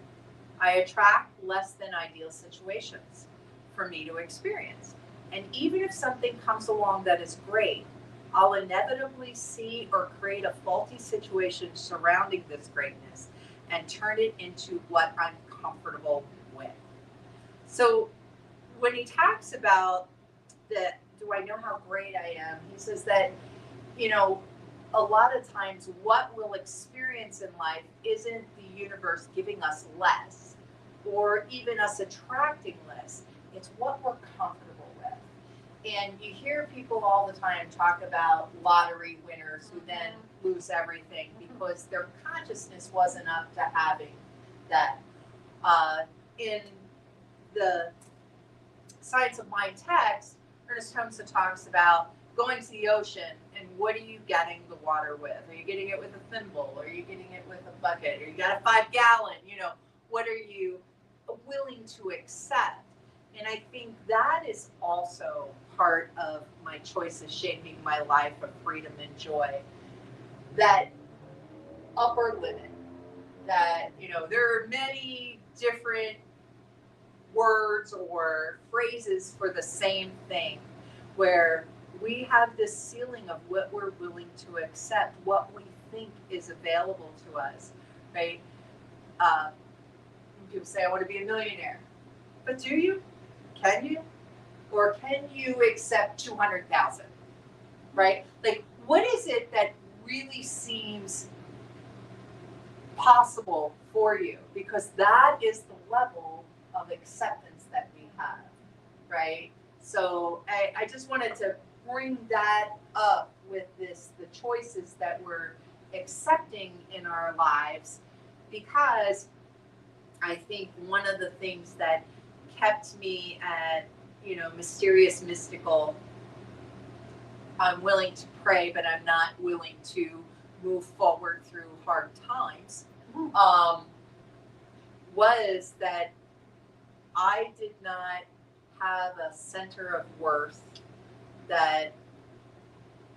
I attract less than ideal situations for me to experience. And even if something comes along that is great, I'll inevitably see or create a faulty situation surrounding this greatness and turn it into what I'm comfortable with. So when he talks about the, do I know how great I am? He says that, a lot of times what we'll experience in life isn't the universe giving us less or even us attracting less. It's what we're comfortable with. And you hear people all the time talk about lottery winners who then lose everything because their consciousness wasn't up to having that. In the Science of Mind text, Ernest Thompson talks about going to the ocean and what are you getting the water with? Are you getting it with a thimble? Are you getting it with a bucket? Or you got a 5-gallon? What are you willing to accept? And I think that is also part of my choices shaping my life of freedom and joy. That upper limit, that, there are many different words or phrases for the same thing, where we have this ceiling of what we're willing to accept, what we think is available to us, right? People say, I want to be a millionaire. But do you? Can you? Or can you accept 200,000, right? Like, what is it that really seems possible for you? Because that is the level of acceptance that we have, right? So I just wanted to bring that up with the choices that we're accepting in our lives, because I think one of the things that kept me at, mysterious, mystical, I'm willing to pray, but I'm not willing to move forward through hard times, was that I did not have a center of worth that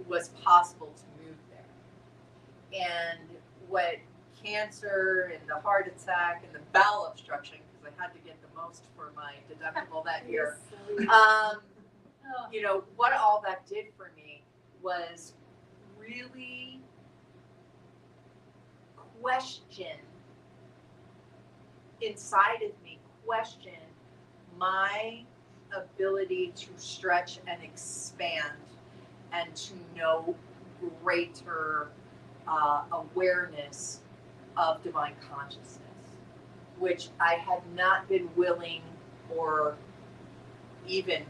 was possible to move there. And what cancer and the heart attack and the bowel obstruction, because I had to get the most for my deductible that year. You know, what all that did for me was really question inside of me, question my ability to stretch and expand and to know greater awareness of divine consciousness, which I had not been willing or even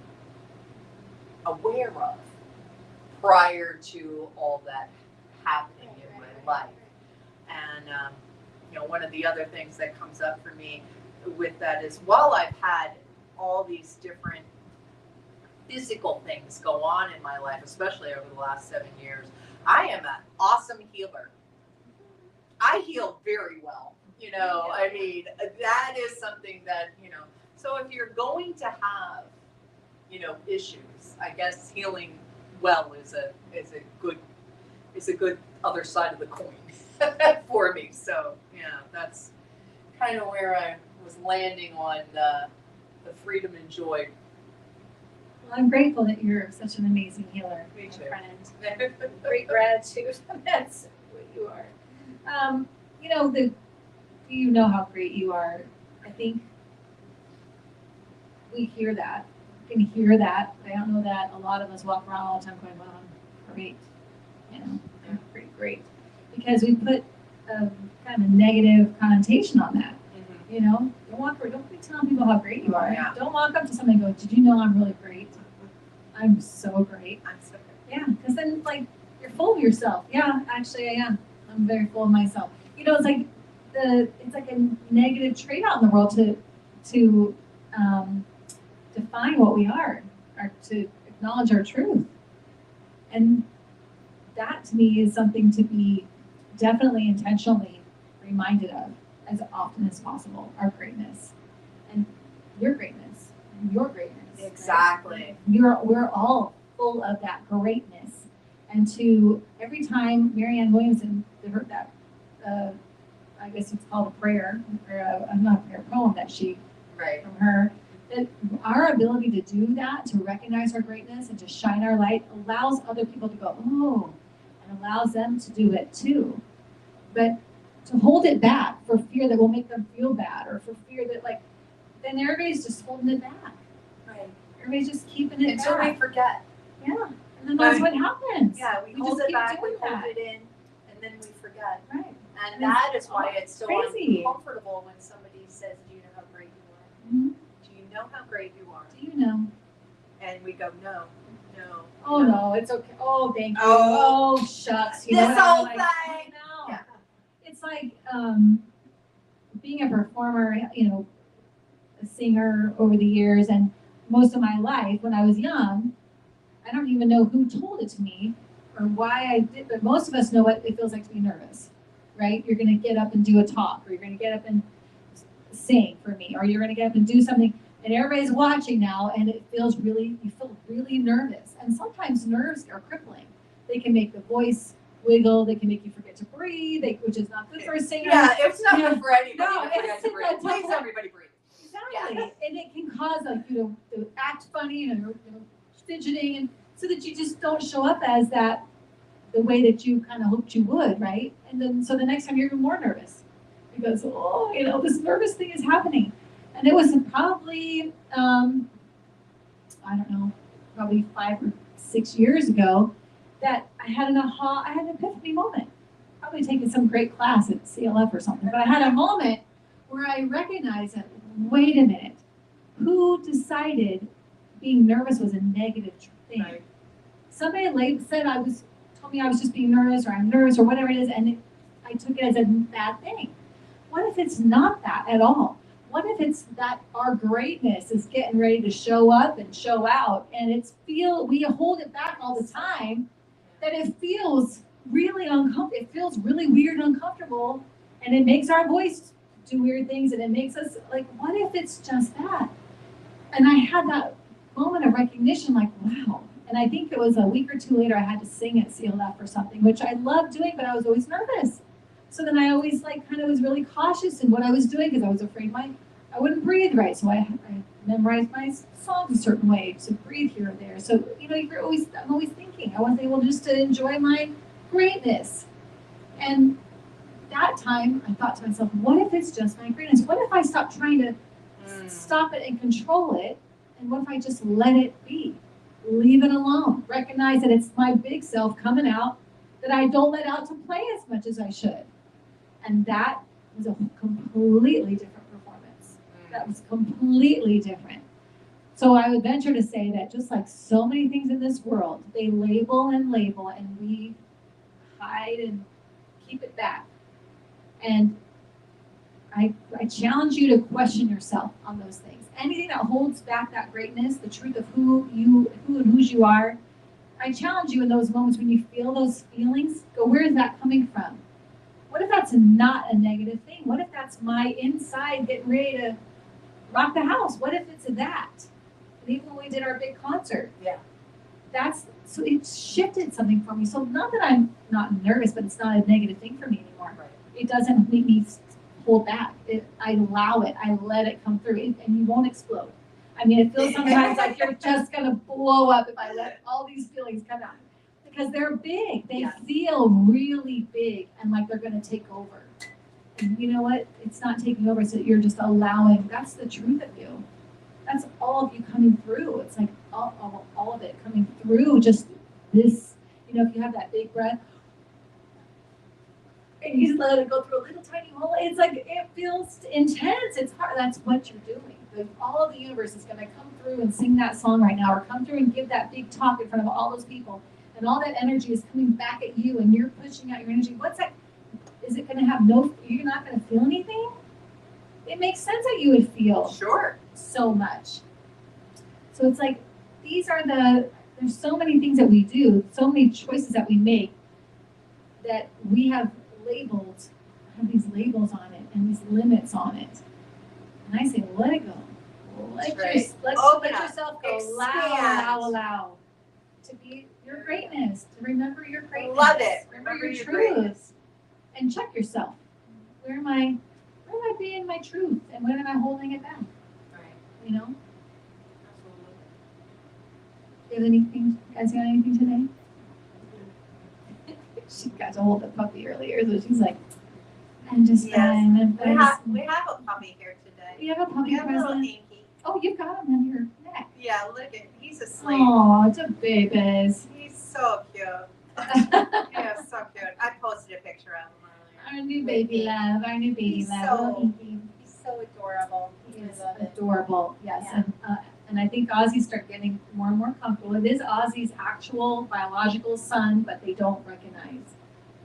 aware of prior to all that happening in my life. And you know, one of the other things that comes up for me with that is, while I've had all these different physical things go on in my life, especially over the last 7 years, I am an awesome healer. I heal very well. You know, I mean, that is something that, you know, so if you're going to have, you know, issues, I guess healing well is a good other side of the coin for me. So yeah, that's kind of where I was landing on the freedom and joy. Well, I'm grateful that you're such an amazing healer. Me too. Friend. Great gratitude. That's what you are. You know, you know how great you are. I think we hear that. We can hear that. I don't know that a lot of us walk around all the time going, "Wow, I'm great." You know, I'm pretty great, because we put a kind of a negative connotation on that. You know, don't be telling people how great you are. Yeah. Don't walk up to somebody and go, "Did you know I'm really great? I'm so great." I'm so good. Yeah, because then like you're full of yourself. Yeah, actually I am. I'm very full of myself. You know, it's like a negative trait out in the world to define what we are, or to acknowledge our truth. And that to me is something to be definitely intentionally reminded of as often as possible, our greatness and your greatness and your greatness. Exactly. Right? We're all full of that greatness. And to every time Marianne Williamson heard that, I guess it's called a prayer, not a prayer, poem that she, Right. from her, that our ability to do that, to recognize our greatness and to shine our light, allows other people to go, oh, and allows them to do it too. But to hold it back for fear that we'll make them feel bad, or for fear that, like, then everybody's just holding it back. Right. Everybody's just keeping it Until back. we forget. Yeah, and then that's what happens. Yeah, we hold just it keep back, we doing hold that. it in, and then we forget. Right. And And that it's is why it's so crazy. uncomfortable when somebody says, "Do you know how great you are? Mm-hmm. Do you know how great you are?" Do you know? And we go, "No, Oh no, it's okay. Oh, thank you. Oh. Oh, shucks. This know what? I'm whole like, thing. I know. Yeah. It's like being a performer, you know, a singer over the years, and most of my life when I was young, I don't even know who told it to me or why I did, but most of us know what it feels like to be nervous, right? You're going to get up and do a talk, or you're going to get up and sing for me, or you're going to get up and do something, and everybody's watching now, and you feel really nervous. And sometimes nerves are crippling. They can make the voice wiggle, they can make you forget to breathe, which is not good for a singer. Yeah, it's not Yeah. good for anybody No, to forget it's to breathe. not Please, tough. everybody breathe. Exactly. Yes. And it can cause, like, you know, to act funny, you know, fidgeting, and so that you just don't show up as that the way that you kind of hoped you would, right? And then so the next time you're even more nervous because, oh, you know, this nervous thing is happening. And it was probably I don't know, probably 5 or 6 years ago that I had an epiphany moment. Probably taking some great class at CLF or something, but I had a moment where I recognized that, wait a minute, who decided being nervous was a negative thing? Right. Somebody told me I was just being nervous, or I'm nervous, or whatever it is, and I took it as a bad thing. What if it's not that at all? What if it's that our greatness is getting ready to show up and show out, and we hold it back all the time, that it feels really uncomfortable. It feels really weird and uncomfortable, and it makes our voice do weird things, and it makes us like, what if it's just that? And I had that moment of recognition, like, wow. And I think it was a week or two later, I had to sing at CLF or something, which I loved doing, but I was always nervous. So then I always like kind of was really cautious in what I was doing because I was afraid I wouldn't breathe right. So I memorized my songs a certain way to breathe here and there. So, you know, I'm always thinking I wasn't able just to enjoy my greatness. And that time I thought to myself, what if it's just my greatness? What if I stop trying to stop it and control it? And what if I just let it be? Leave it alone. Recognize that it's my big self coming out that I don't let out to play as much as I should. And that was a completely different performance. That was completely different. So I would venture to say that just like so many things in this world, they label, and we hide and keep it back. And I challenge you to question yourself on those things. Anything that holds back that greatness, the truth of who and whose you are, I challenge you in those moments when you feel those feelings, go, where is that coming from? What if that's not a negative thing? What if that's my inside getting ready to rock the house? What if it's that? And even when we did our big concert, so it shifted something for me. So not that I'm not nervous, but it's not a negative thing for me anymore. Right. It doesn't make me hold back. I allow it. I let it come through, and you won't explode. I mean, it feels sometimes like you're just gonna blow up if I let all these feelings come out. Because they're big. They feel really big and like they're going to take over. And you know what? It's not taking over, so you're just allowing. That's the truth of you. That's all of you coming through. It's like all of it coming through. Just this, you know, if you have that big breath and you just let it go through a little tiny hole, it's like it feels intense. It's hard. That's what you're doing. All of the universe is going to come through and sing that song right now, or come through and give that big talk in front of all those people. And all that energy is coming back at you, and you're pushing out your energy. What's that? Is it going to have you're not going to feel anything? It makes sense that you would feel so much. So it's like, there's so many things that we do, so many choices that we make that we have these labels on it and these limits on it. And I say, let it go. Let yourself go. Allow. To be your greatness, to remember your greatness. Love it. Remember your truth. And check yourself. Where am I being my truth? And when am I holding it back? Right. You know? Absolutely. Do you have anything? You guys got anything today? She got to hold the puppy earlier, so she's like, I'm just fine. We have a puppy here today. We have a puppy We have a little present. Inky. Oh, you've got him on your neck. Yeah, look at, he's asleep. Oh, it's a baby's. He's so cute. Yeah, so cute. I posted a picture of him earlier. Our new baby love, He's so adorable. He I is love it. adorable, yes. Yeah. And I think Ozzy's start getting more and more comfortable. It is Ozzy's actual biological son, but they don't recognize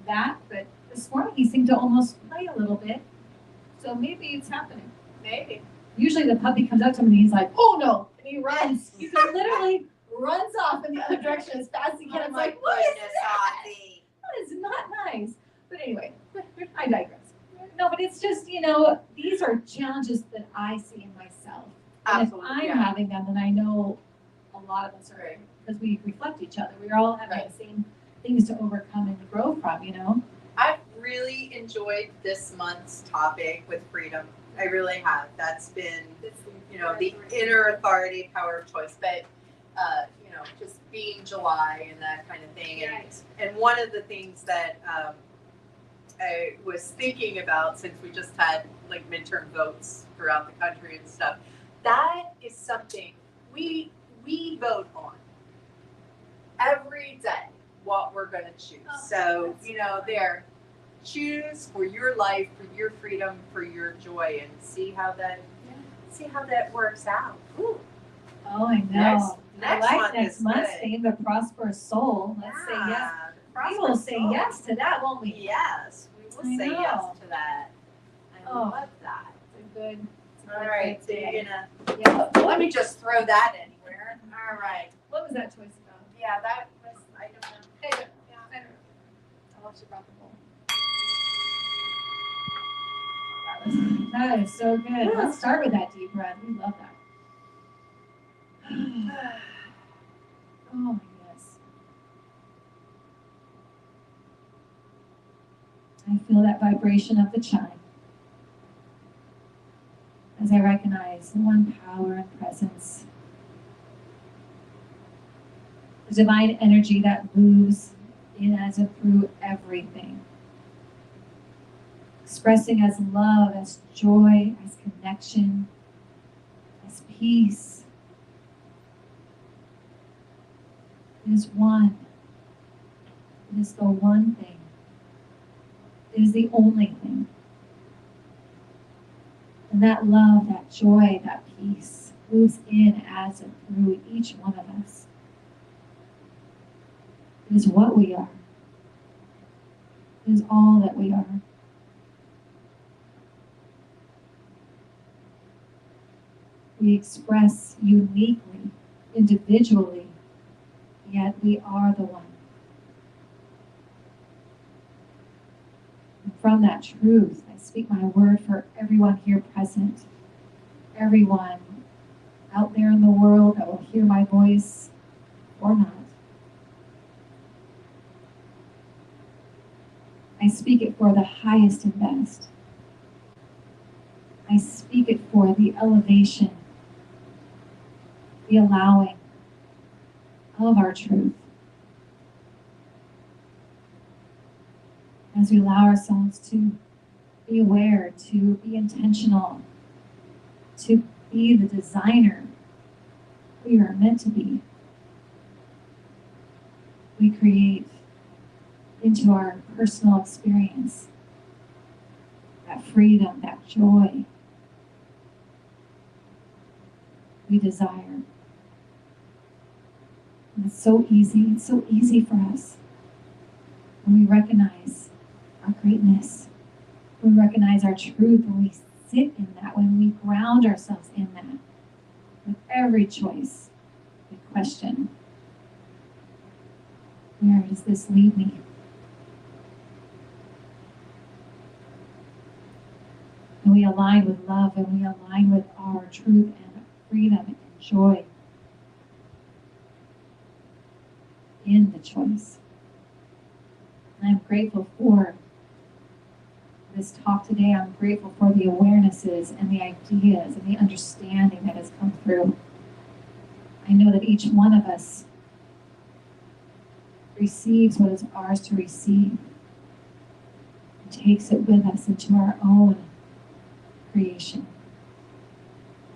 that. But this morning he seemed to almost play a little bit. So maybe it's happening. Maybe. Usually the puppy comes up to him and he's like, oh no, and he runs. He literally runs off in the other direction as fast as he can. Oh It's my like, what is goodness, that? Ozzy. That is not nice. But anyway, I digress. No, but it's just, you know, these are challenges that I see in myself. And Absolutely, if I'm yeah. having them, then I know a lot of us are, because we reflect each other. We're all having the same things to overcome and grow from, you know? I've really enjoyed this month's topic with freedom. I really have. That's been, you know, the inner authority, power of choice. But, you know, just being July and that kind of thing. And one of the things that I was thinking about, since we just had like midterm votes throughout the country and stuff, that is something we vote on every day what we're going to choose. So, you know, choose for your life, for your freedom, for your joy, and see how that works out. Ooh. Oh, I know. Next I like month next is month's good. theme, the prosperous soul. Let's say yes. We will say yes to that, won't we? Yes, we will say know. yes to that. I Oh. love that. It's a good. All right, so you're gonna Yeah. Let me just throw that anywhere. all right. What was that choice about? Yeah, that was I don't know. I don't know. Oh, she brought the bowl. That is so good. Let's start with that deep breath. We love that. Oh, yes. I feel that vibration of the chime as I recognize the one power and presence, the divine energy that moves in as if through everything, expressing as love, as joy, as connection, as peace. It is one. It is the one thing. It is the only thing. And that love, that joy, that peace moves in as and through each one of us. It is what we are. It is all that we are. We express uniquely, individually, yet we are the one. And from that truth, I speak my word for everyone here present, everyone out there in the world that will hear my voice or not. I speak it for the highest and best. I speak it for the elevation, the allowing of our truth. As we allow ourselves to be aware, to be intentional, to be the designer we are meant to be, we create into our personal experience that freedom, that joy we desire. And it's so easy for us when we recognize our greatness, when we recognize our truth, when we sit in that, when we ground ourselves in that. With every choice, we question, where does this lead me? And we align with love, and we align with our truth and freedom and joy in the choice. And I'm grateful for this talk today. I'm grateful for the awarenesses and the ideas and the understanding that has come through. I know that each one of us receives what is ours to receive and takes it with us into our own creation.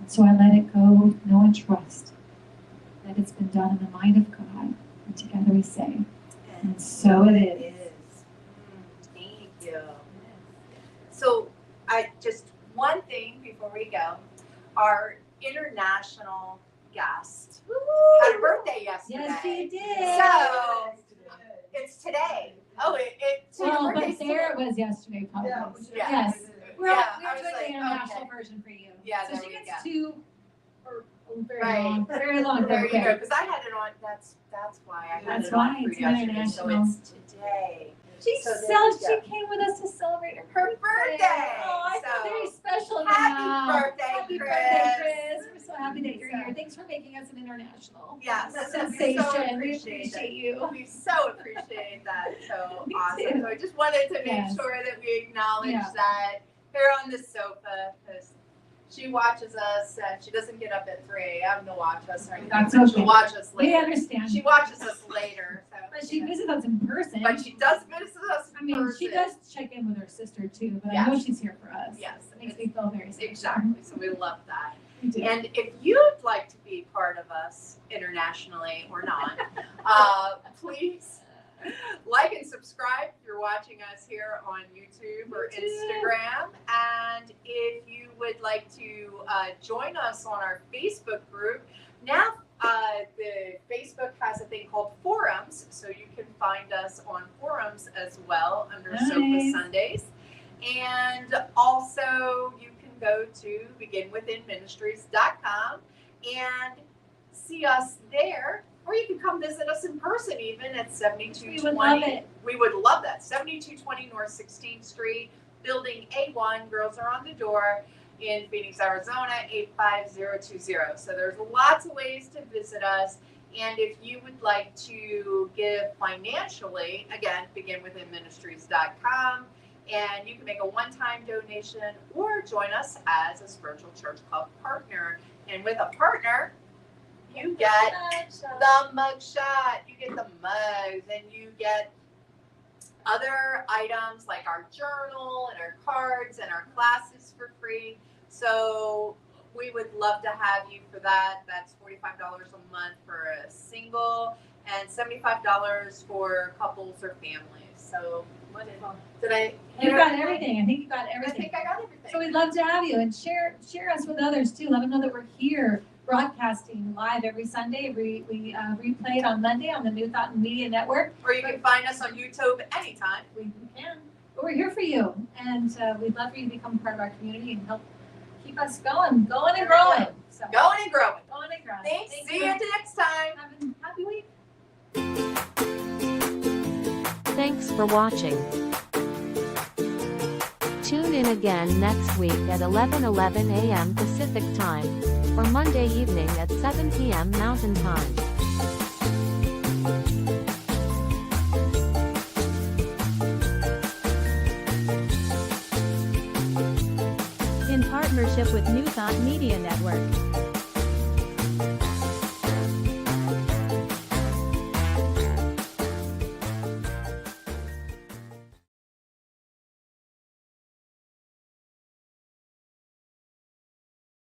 And so I let it go with know and trust that it's been done in the mind of God. And together we say, and so it is. Thank you. So just one thing before we go, our international guest had a birthday yesterday. Yes, she did. So it's today. Oh, so your Well, birthday's but there today. it was yesterday, probably. Yeah. Yes. We're Yeah, doing I was the like, international okay. version for you. Yeah, so there she we gets go. two or very Right. long There you birthday. go. Because I had it on. That's why I had That's it on why for it's yesterday. So international. it's today. She So there you go. she came with us to celebrate her birthday. Oh, I feel So, very special happy now. birthday, Happy Chris. birthday, Chris. We're so happy that you're here. Thanks for making us an international Yes, sensation. we We so appreciate you. We so appreciate that. So Me awesome. too. So I just wanted to make Yes. sure that we acknowledge Yeah. that here on the sofa, because she watches us. She doesn't get up at 3 a.m. to watch us or anything. That's but okay. She'll watch us We later. understand. She watches us later. So, But she visits us in person. But she does visit us in I mean, person. she does check in with her sister too, but I Yes. know she's here for us. Yes. It makes me feel very special. Exactly. So we love that. We do. And if you'd like to be part of us internationally or not, please like and subscribe if you're watching us here on YouTube or Instagram. And if you would like to join us on our Facebook group, now the Facebook has a thing called forums, so you can find us on forums as well under Sofa Sundays. And also you can go to beginwithinministries.com and see us there, or you can come visit us in person even at 7220. We would love it. We would love that. 7220 North 16th Street, Building A1. Girls are on the door in Phoenix, Arizona, 85020. So there's lots of ways to visit us. And if you would like to give financially, again, beginwithinministries.com. And you can make a one-time donation or join us as a Spiritual Church Club partner. And with a partner, you get the mug shot, you get the mugs, and you get other items like our journal and our cards and our classes for free. So we would love to have you for that. That's $45 a month for a single and $75 for couples or families. So what did I? You've got everything. I think you got I everything. think I got everything. So we'd love to have you, and share us with others too. Let them know that we're here broadcasting live every Sunday. We replay it on Monday on the New Thought and Media Network. Or you can find us on YouTube anytime. We can. But we're here for you, and we'd love for you to become part of our community and help keep us going and growing. So Going and growing. going and growing. Thanks. See you next time. Have a happy week. Thanks for watching. Tune in again next week at 11:11 a.m. Pacific Time, or Monday evening at 7 p.m. Mountain Time. In partnership with New Thought Media Network.